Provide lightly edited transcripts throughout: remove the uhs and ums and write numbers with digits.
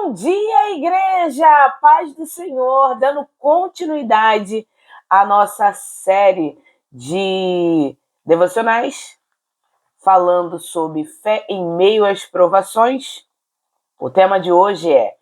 Bom dia, igreja! Paz do Senhor, dando continuidade à nossa série de devocionais, falando sobre fé em meio às provações. O tema de hoje é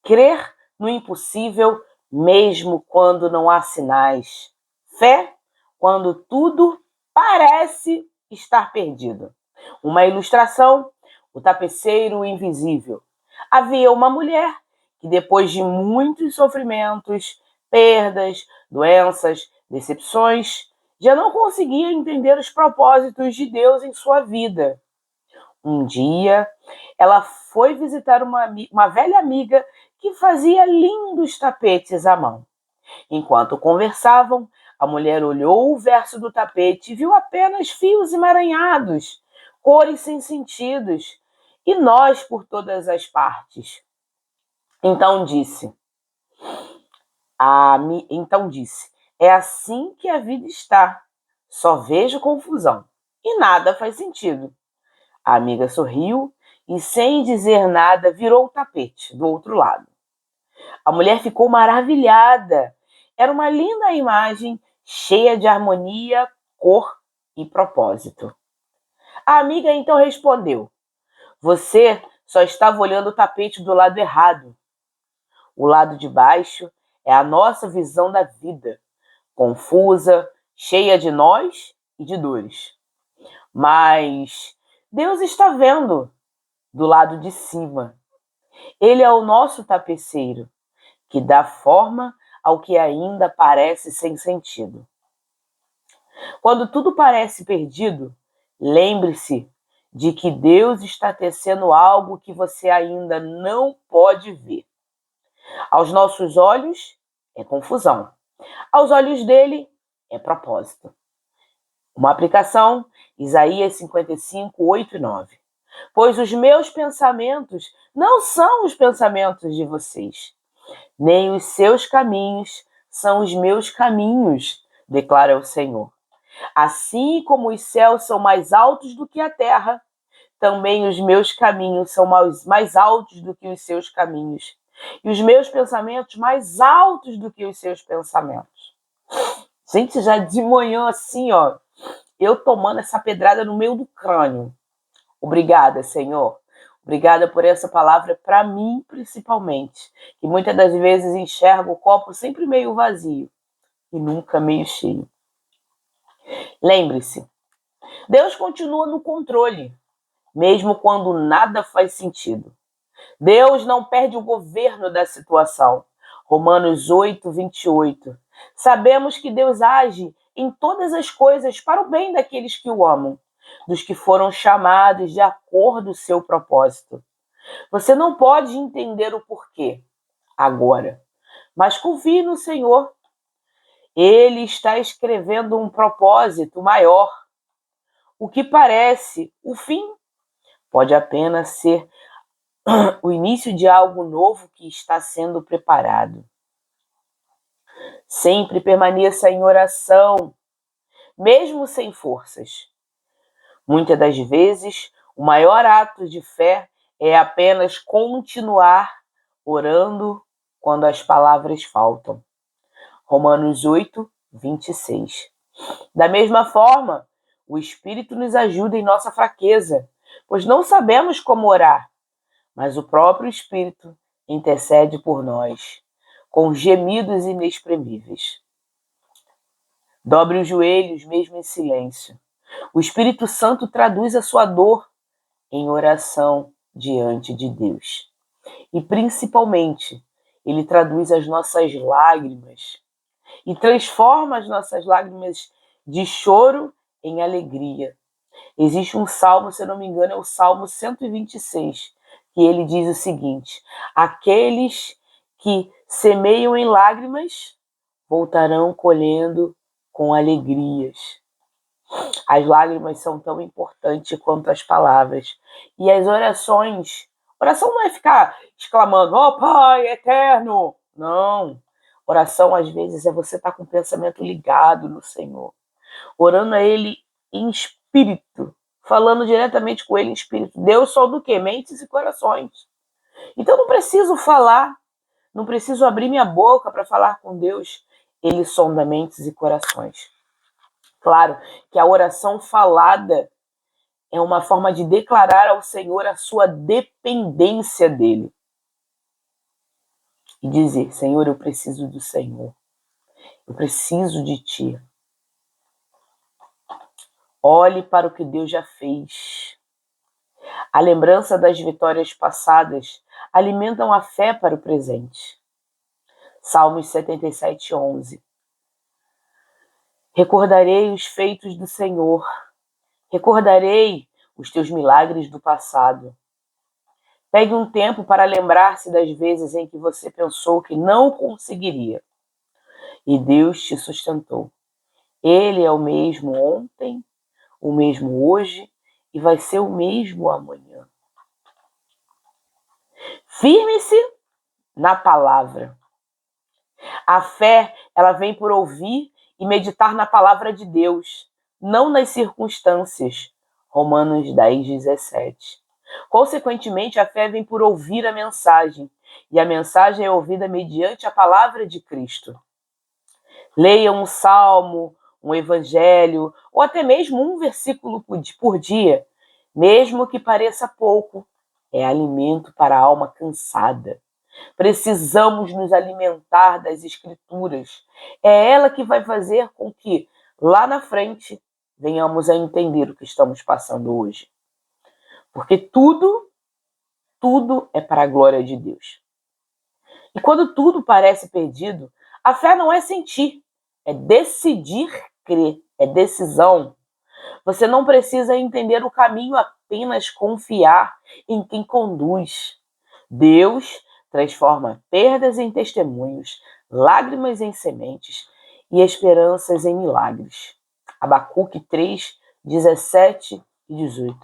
crer no impossível mesmo quando não há sinais. Fé quando tudo parece estar perdido. Uma ilustração, o tapeceiro invisível. Havia uma mulher que, depois de muitos sofrimentos, perdas, doenças, decepções, já não conseguia entender os propósitos de Deus em sua vida. Um dia, ela foi visitar uma velha amiga que fazia lindos tapetes à mão. Enquanto conversavam, a mulher olhou o verso do tapete e viu apenas fios emaranhados, cores sem sentidos e nós por todas as partes. Então disse, é assim que a vida está. Só vejo confusão e nada faz sentido. A amiga sorriu e, sem dizer nada, virou o tapete do outro lado. A mulher ficou maravilhada. Era uma linda imagem, cheia de harmonia, cor e propósito. A amiga então respondeu: você só estava olhando o tapete do lado errado. O lado de baixo é a nossa visão da vida, confusa, cheia de nós e de dores. Mas Deus está vendo do lado de cima. Ele é o nosso tapeceiro, que dá forma ao que ainda parece sem sentido. Quando tudo parece perdido, lembre-se de que Deus está tecendo algo que você ainda não pode ver. Aos nossos olhos, é confusão. Aos olhos dele, é propósito. Uma aplicação, Isaías 55, 8 e 9. Pois os meus pensamentos não são os pensamentos de vocês, nem os seus caminhos são os meus caminhos, declara o Senhor. Assim como os céus são mais altos do que a terra, também os meus caminhos são mais altos do que os seus caminhos, e os meus pensamentos mais altos do que os seus pensamentos. Gente, já de manhã assim, ó, eu tomando essa pedrada no meio do crânio. Obrigada, Senhor. Obrigada por essa palavra para mim, principalmente, que muitas das vezes enxergo o copo sempre meio vazio e nunca meio cheio. Lembre-se, Deus continua no controle, mesmo quando nada faz sentido. Deus não perde o governo da situação. Romanos 8, 28. Sabemos que Deus age em todas as coisas para o bem daqueles que o amam, dos que foram chamados de acordo com o seu propósito. Você não pode entender o porquê agora, mas confie no Senhor. Ele está escrevendo um propósito maior. O que parece o fim pode apenas ser o início de algo novo que está sendo preparado. Sempre permaneça em oração, mesmo sem forças. Muitas das vezes, o maior ato de fé é apenas continuar orando quando as palavras faltam. Romanos 8, 26. Da mesma forma, o Espírito nos ajuda em nossa fraqueza, pois não sabemos como orar, mas o próprio Espírito intercede por nós, com gemidos inexprimíveis. Dobre os joelhos, mesmo em silêncio. O Espírito Santo traduz a sua dor em oração diante de Deus. E, principalmente, ele traduz as nossas lágrimas e transforma as nossas lágrimas de choro em alegria. Existe um salmo, se eu não me engano, é o Salmo 126, que ele diz o seguinte: aqueles que semeiam em lágrimas voltarão colhendo com alegrias. As lágrimas são tão importantes quanto as palavras. E as orações, oração não é ficar exclamando, ó Pai eterno. Não. Oração, às vezes, é você estar com o pensamento ligado no Senhor, orando a Ele em espírito, falando diretamente com Ele em espírito. Deus só do que? Mentes e corações. Então não preciso falar, não preciso abrir minha boca para falar com Deus. Ele sonda mentes e corações. Claro que a oração falada é uma forma de declarar ao Senhor a sua dependência dele. E dizer, Senhor, eu preciso do Senhor. Eu preciso de ti. Olhe para o que Deus já fez. A lembrança das vitórias passadas alimentam a fé para o presente. Salmos 77, 11. Recordarei os feitos do Senhor. Recordarei os teus milagres do passado. Pegue um tempo para lembrar-se das vezes em que você pensou que não conseguiria. E Deus te sustentou. Ele é o mesmo ontem, o mesmo hoje e vai ser o mesmo amanhã. Firme-se na palavra. A fé, ela vem por ouvir e meditar na palavra de Deus, não nas circunstâncias. Romanos 10, 17. Consequentemente, a fé vem por ouvir a mensagem, e a mensagem é ouvida mediante a palavra de Cristo. Leia um salmo, um evangelho, ou até mesmo um versículo por dia, mesmo que pareça pouco, é alimento para a alma cansada. Precisamos nos alimentar das Escrituras. É ela que vai fazer com que, lá na frente, venhamos a entender o que estamos passando hoje. Porque tudo é para a glória de Deus. E quando tudo parece perdido, a fé não é sentir, é decidir crer, é decisão. Você não precisa entender o caminho, apenas confiar em quem conduz. Deus transforma perdas em testemunhos, lágrimas em sementes e esperanças em milagres. Abacuque 3, 17 e 18.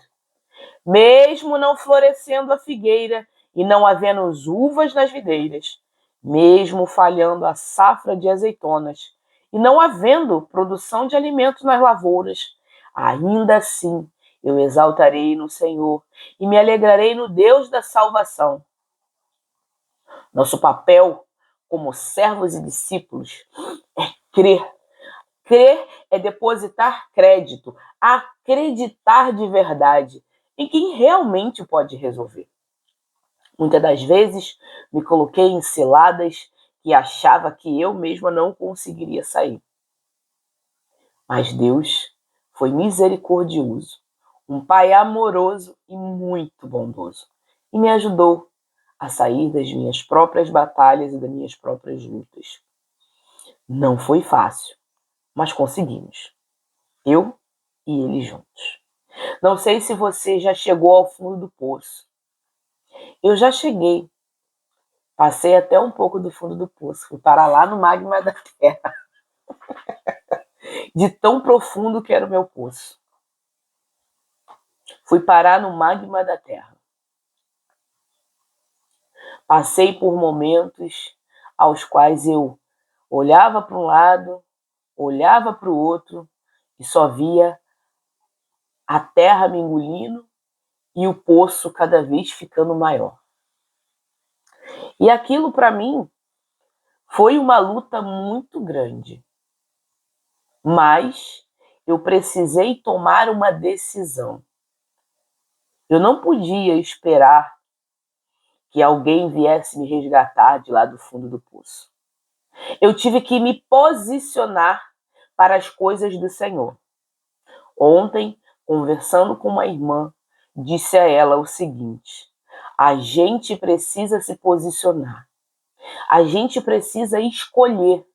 Mesmo não florescendo a figueira e não havendo uvas nas videiras, mesmo falhando a safra de azeitonas e não havendo produção de alimentos nas lavouras, ainda assim eu exaltarei no Senhor e me alegrarei no Deus da salvação. Nosso papel como servos e discípulos é crer. Crer é depositar crédito, acreditar de verdade em quem realmente pode resolver. Muitas das vezes me coloquei em ciladas que achava que eu mesma não conseguiria sair. Mas Deus foi misericordioso, um Pai amoroso e muito bondoso, e me ajudou a sair das minhas próprias batalhas e das minhas próprias lutas. Não foi fácil, mas conseguimos. Eu e ele juntos. Não sei se você já chegou ao fundo do poço. Eu já cheguei. Passei até um pouco do fundo do poço. Fui parar lá no magma da terra. De tão profundo que era o meu poço. Fui parar no magma da terra. Passei por momentos aos quais eu olhava para um lado, olhava para o outro e só via a terra me engolindo e o poço cada vez ficando maior. E aquilo para mim foi uma luta muito grande. Mas eu precisei tomar uma decisão. Eu não podia esperar que alguém viesse me resgatar de lá do fundo do poço. Eu tive que me posicionar para as coisas do Senhor. Ontem, conversando com uma irmã, disse a ela o seguinte: a gente precisa se posicionar. A gente precisa escolher.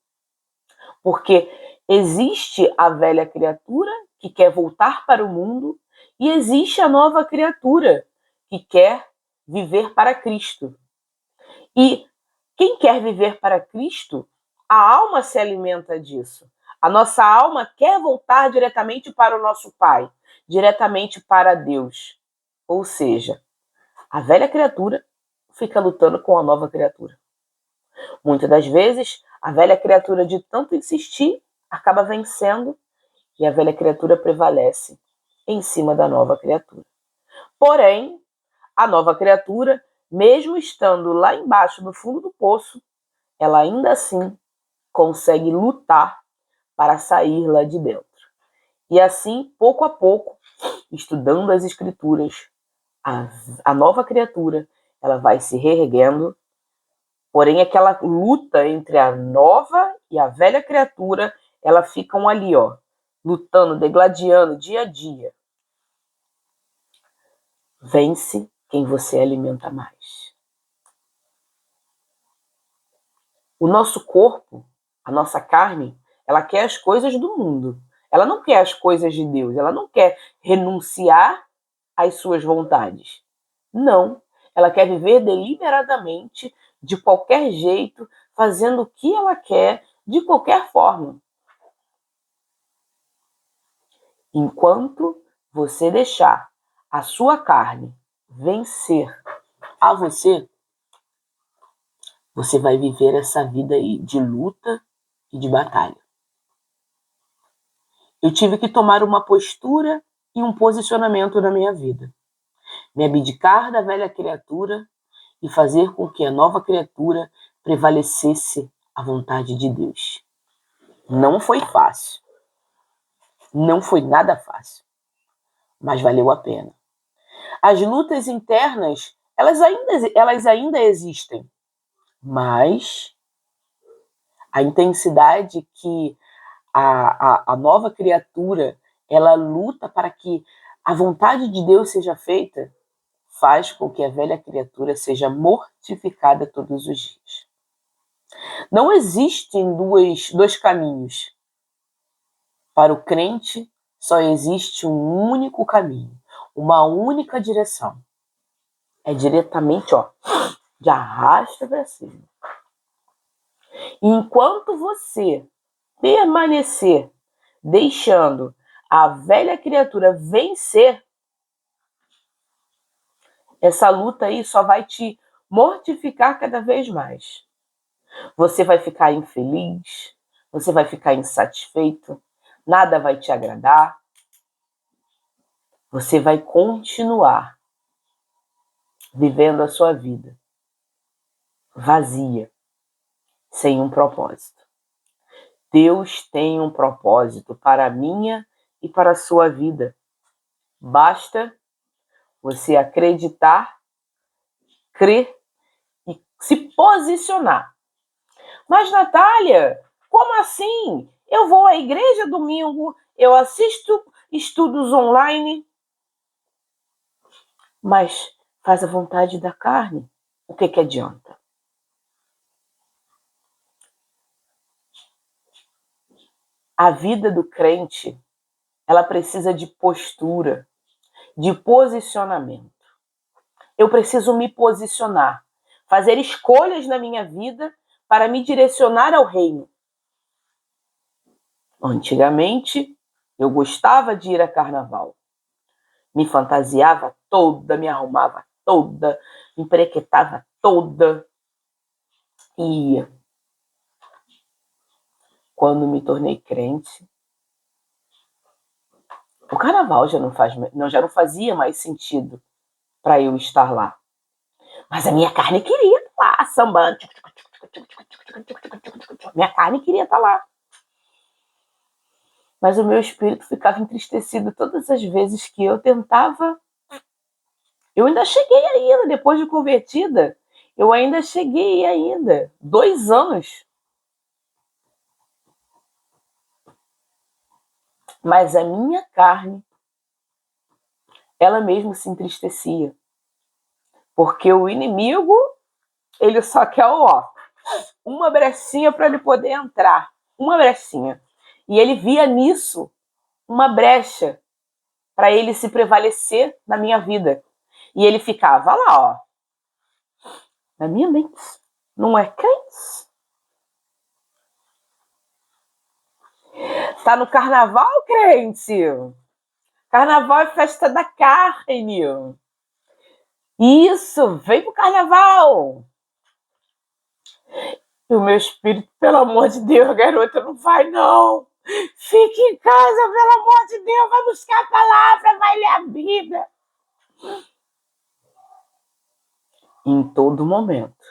Porque existe a velha criatura que quer voltar para o mundo e existe a nova criatura que quer viver para Cristo. E quem quer viver para Cristo, a alma se alimenta disso. A nossa alma quer voltar diretamente para o nosso Pai, diretamente para Deus. Ou seja, a velha criatura fica lutando com a nova criatura. Muitas das vezes, a velha criatura, de tanto insistir, acaba vencendo e a velha criatura prevalece em cima da nova criatura. Porém, a nova criatura mesmo estando lá embaixo, no fundo do poço, ela ainda assim consegue lutar para sair lá de dentro. E assim, pouco a pouco, estudando as escrituras, a nova criatura, ela vai se reerguendo, porém aquela luta entre a nova e a velha criatura, ela ficam ali, ó, lutando, degladiando dia a dia. Vence quem você alimenta mais. O nosso corpo, a nossa carne, ela quer as coisas do mundo. Ela não quer as coisas de Deus. Ela não quer renunciar às suas vontades. Não. Ela quer viver deliberadamente, de qualquer jeito, fazendo o que ela quer, de qualquer forma. Enquanto você deixar a sua carne vencer a você, você vai viver essa vida aí de luta e de batalha. Eu tive que tomar uma postura e um posicionamento na minha vida. Me abdicar da velha criatura e fazer com que a nova criatura prevalecesse a vontade de Deus. Não foi fácil. Não foi nada fácil. Mas valeu a pena. As lutas internas, elas ainda existem. Mas a intensidade que a nova criatura, ela luta para que a vontade de Deus seja feita, faz com que a velha criatura seja mortificada todos os dias. Não existem dois caminhos. Para o crente, só existe um único caminho, uma única direção. É diretamente, ó, de arrasta para cima. E enquanto você permanecer deixando a velha criatura vencer, essa luta aí só vai te mortificar cada vez mais. Você vai ficar infeliz, você vai ficar insatisfeito, nada vai te agradar. Você vai continuar vivendo a sua vida vazia, sem um propósito. Deus tem um propósito para a minha e para a sua vida. Basta você acreditar, crer e se posicionar. Mas, Natália, como assim? Eu vou à igreja domingo, eu assisto estudos online, mas faz a vontade da carne. O que adianta? A vida do crente, ela precisa de postura, de posicionamento. Eu preciso me posicionar, fazer escolhas na minha vida para me direcionar ao reino. Antigamente, eu gostava de ir a carnaval. Me fantasiava toda, me arrumava toda, me emprequetava toda. E ia. Quando me tornei crente, o carnaval já não fazia mais sentido para eu estar lá. Mas a minha carne queria estar lá, sambando. Minha carne queria estar lá. Mas o meu espírito ficava entristecido todas as vezes que eu tentava. Eu ainda cheguei ainda, depois de convertida, eu ainda cheguei ainda. 2 anos. Mas a minha carne, ela mesmo se entristecia. Porque o inimigo, ele só quer, ó, uma brechinha para ele poder entrar. Uma brechinha. E ele via nisso uma brecha para ele se prevalecer na minha vida. E ele ficava lá, ó, na minha mente. Não é crente? Tá no carnaval, crente? Carnaval é festa da carne. Isso, vem pro carnaval. E o meu espírito, pelo amor de Deus, garota, não vai não. Fique em casa, pelo amor de Deus, vai buscar a palavra, vai ler a Bíblia. em todo momento.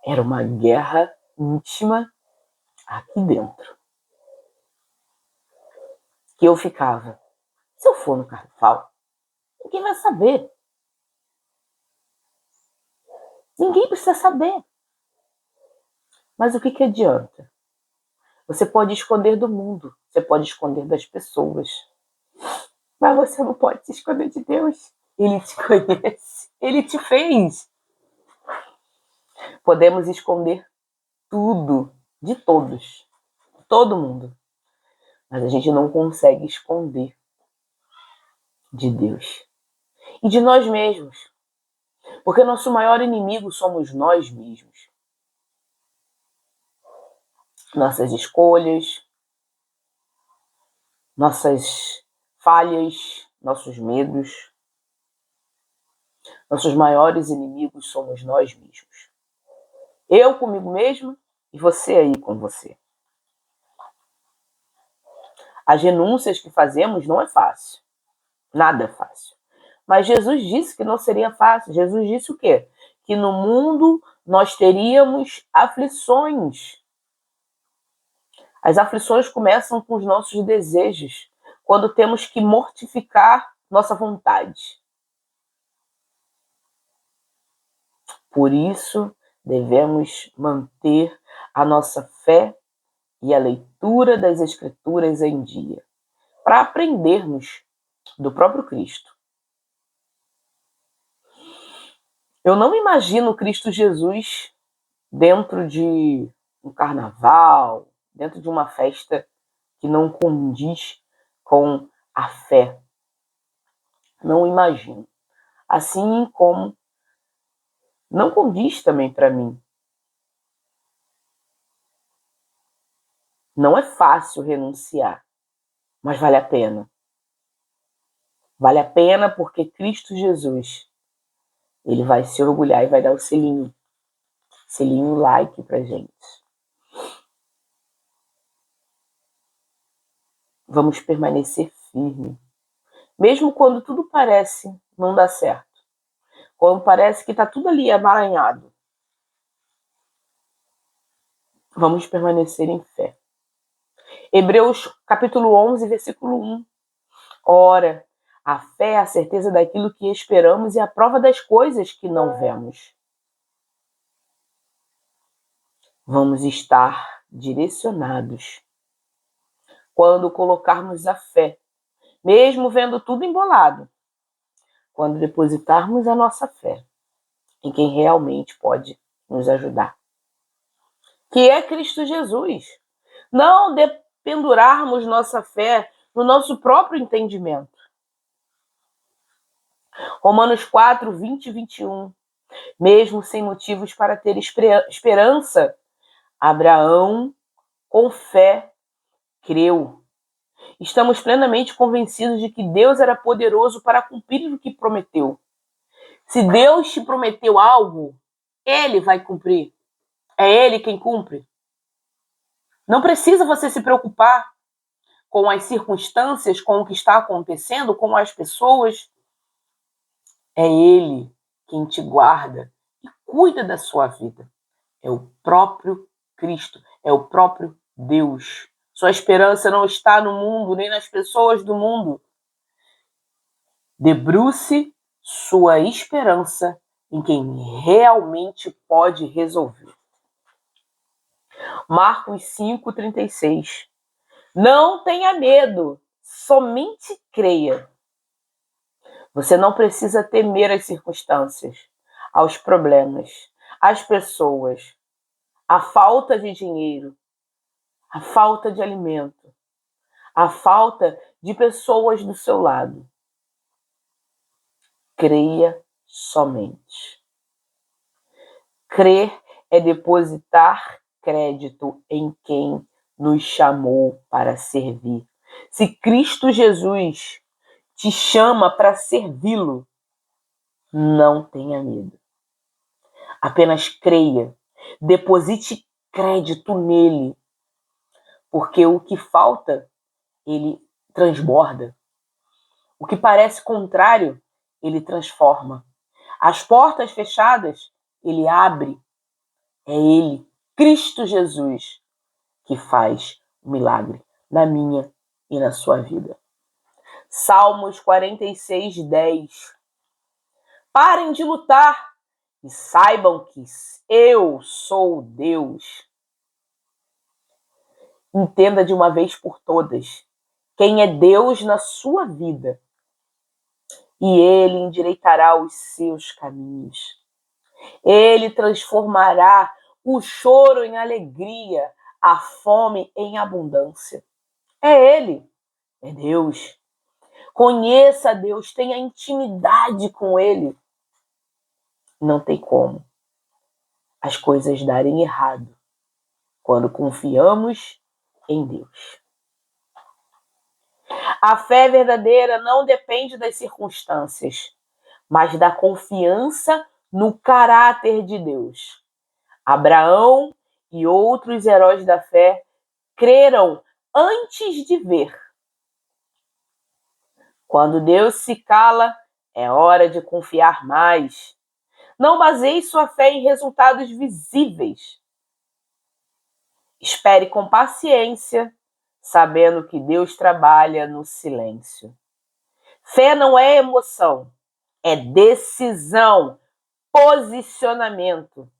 Era uma guerra íntima aqui dentro. Que eu ficava, se eu for no carnaval, ninguém vai saber. Ninguém precisa saber. Mas o que adianta? Você pode esconder do mundo, você pode esconder das pessoas, mas você não pode se esconder de Deus. Ele te conhece, Ele te fez. Podemos esconder tudo de todos, todo mundo, mas a gente não consegue esconder de Deus e de nós mesmos, porque nosso maior inimigo somos nós mesmos. Nossas escolhas, nossas falhas, nossos medos. Nossos maiores inimigos somos nós mesmos. Eu comigo mesma e você aí com você. As renúncias que fazemos não é fácil. Nada é fácil. Mas Jesus disse que não seria fácil. Jesus disse o quê? Que no mundo nós teríamos aflições. As aflições começam com os nossos desejos, quando temos que mortificar nossa vontade. Por isso, devemos manter a nossa fé e a leitura das Escrituras em dia, para aprendermos do próprio Cristo. Eu não imagino Cristo Jesus dentro de um carnaval, dentro de uma festa que não condiz com a fé. Não imagino. Assim como não condiz também para mim. Não é fácil renunciar, mas vale a pena. Vale a pena porque Cristo Jesus, ele vai se orgulhar e vai dar o selinho like pra gente. Vamos permanecer firme. Mesmo quando tudo parece não dar certo. Quando parece que tá tudo ali emaranhado. Vamos permanecer em fé. Hebreus capítulo 11, versículo 1. Ora, a fé é a certeza daquilo que esperamos e a prova das coisas que não vemos. Vamos estar direcionados quando colocarmos a fé, mesmo vendo tudo embolado, quando depositarmos a nossa fé em quem realmente pode nos ajudar, que é Cristo Jesus. Não dependurarmos nossa fé no nosso próprio entendimento. Romanos 4, 20 e 21. Mesmo sem motivos para ter esperança, Abraão, com fé, creu. Estamos plenamente convencidos de que Deus era poderoso para cumprir o que prometeu. Se Deus te prometeu algo, Ele vai cumprir. É Ele quem cumpre. Não precisa você se preocupar com as circunstâncias, com o que está acontecendo, com as pessoas. É Ele quem te guarda e cuida da sua vida. É o próprio Cristo, é o próprio Deus. Sua esperança não está no mundo, nem nas pessoas do mundo. Debruce sua esperança em quem realmente pode resolver. Marcos 5:36. Não tenha medo, somente creia. Você não precisa temer as circunstâncias, aos problemas, às pessoas, a falta de dinheiro, a falta de alimento, a falta de pessoas do seu lado. Creia somente. Crer é depositar crédito em quem nos chamou para servir. Se Cristo Jesus te chama para servi-lo, não tenha medo. Apenas creia, deposite crédito nele, porque o que falta, ele transborda. O que parece contrário, ele transforma. As portas fechadas, Ele abre. É Ele, Cristo Jesus, que faz o milagre na minha e na sua vida. Salmos 46, 10. Parem de lutar e saibam que eu sou Deus. Entenda de uma vez por todas quem é Deus na sua vida e Ele endireitará os seus caminhos. Ele transformará o choro em alegria, a fome em abundância. É Ele, é Deus. Conheça Deus, tenha intimidade com Ele. Não tem como as coisas darem errado quando confiamos em Deus. A fé verdadeira não depende das circunstâncias, mas da confiança no caráter de Deus. Abraão e outros heróis da fé creram antes de ver. Quando Deus se cala, é hora de confiar mais. Não baseie sua fé em resultados visíveis. Espere com paciência, sabendo que Deus trabalha no silêncio. Fé não é emoção, é decisão, posicionamento.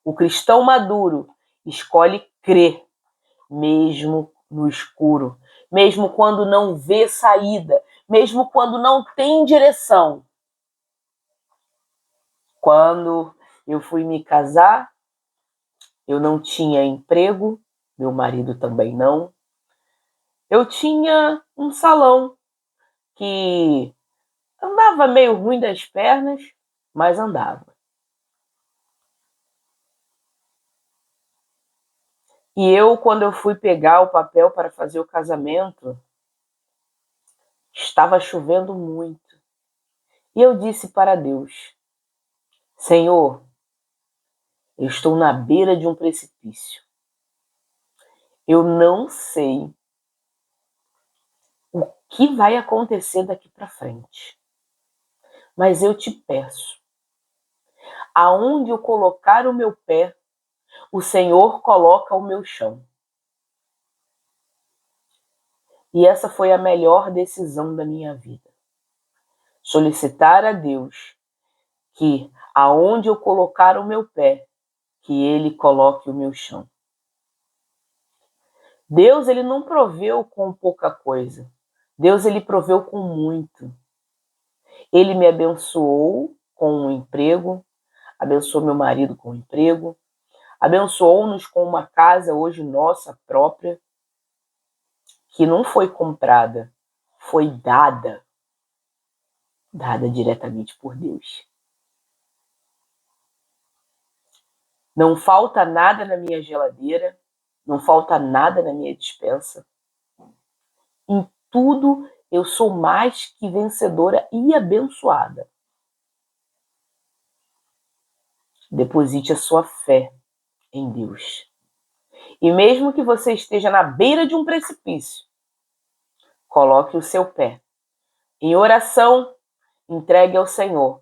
O cristão maduro escolhe crer, mesmo no escuro, mesmo quando não vê saída, mesmo quando não tem direção. Quando eu fui me casar, eu não tinha emprego, meu marido também não. Eu tinha um salão que andava meio ruim das pernas, mas andava. E eu, quando eu fui pegar o papel para fazer o casamento, estava chovendo muito. E eu disse para Deus: Senhor, eu estou na beira de um precipício. Eu não sei o que vai acontecer daqui para frente. Mas eu te peço, aonde eu colocar o meu pé, o Senhor coloca o meu chão. E essa foi a melhor decisão da minha vida. Solicitar a Deus que, aonde eu colocar o meu pé, que Ele coloque o meu chão. Deus, Ele não proveu com pouca coisa. Deus, Ele proveu com muito. Ele me abençoou com um emprego, abençoou meu marido com um emprego, abençoou-nos com uma casa hoje nossa própria, que não foi comprada, foi dada diretamente por Deus. Não falta nada na minha geladeira, não falta nada na minha despensa. Em tudo eu sou mais que vencedora e abençoada. Deposite a sua fé em Deus. E mesmo que você esteja na beira de um precipício, coloque o seu pé em oração, entregue ao Senhor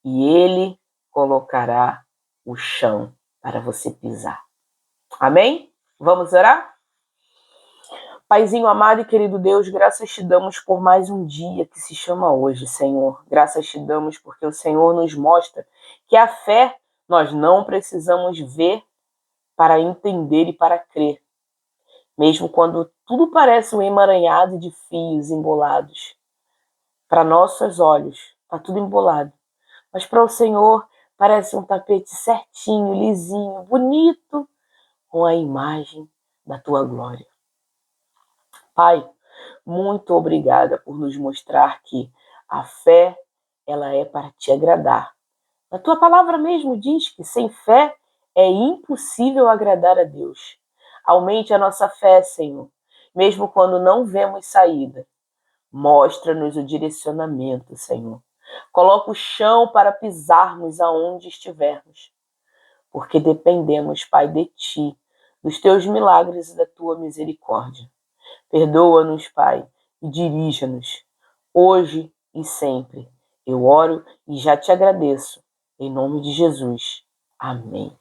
e Ele colocará o chão para você pisar. Amém? Vamos orar? Paizinho amado e querido Deus, graças te damos por mais um dia que se chama hoje, Senhor. Graças te damos porque o Senhor nos mostra que a fé nós não precisamos ver para entender e para crer. Mesmo quando tudo parece um emaranhado de fios embolados. Para nossos olhos, está tudo embolado. Mas para o Senhor parece um tapete certinho, lisinho, bonito, com a imagem da tua glória. Pai, muito obrigada por nos mostrar que a fé, ela é para te agradar. A tua palavra mesmo diz que sem fé é impossível agradar a Deus. Aumente a nossa fé, Senhor, mesmo quando não vemos saída. Mostra-nos o direcionamento, Senhor. Coloca o chão para pisarmos aonde estivermos, porque dependemos, Pai, de Ti, dos Teus milagres e da Tua misericórdia. Perdoa-nos, Pai, e dirija-nos, hoje e sempre. Eu oro e já te agradeço. Em nome de Jesus. Amém.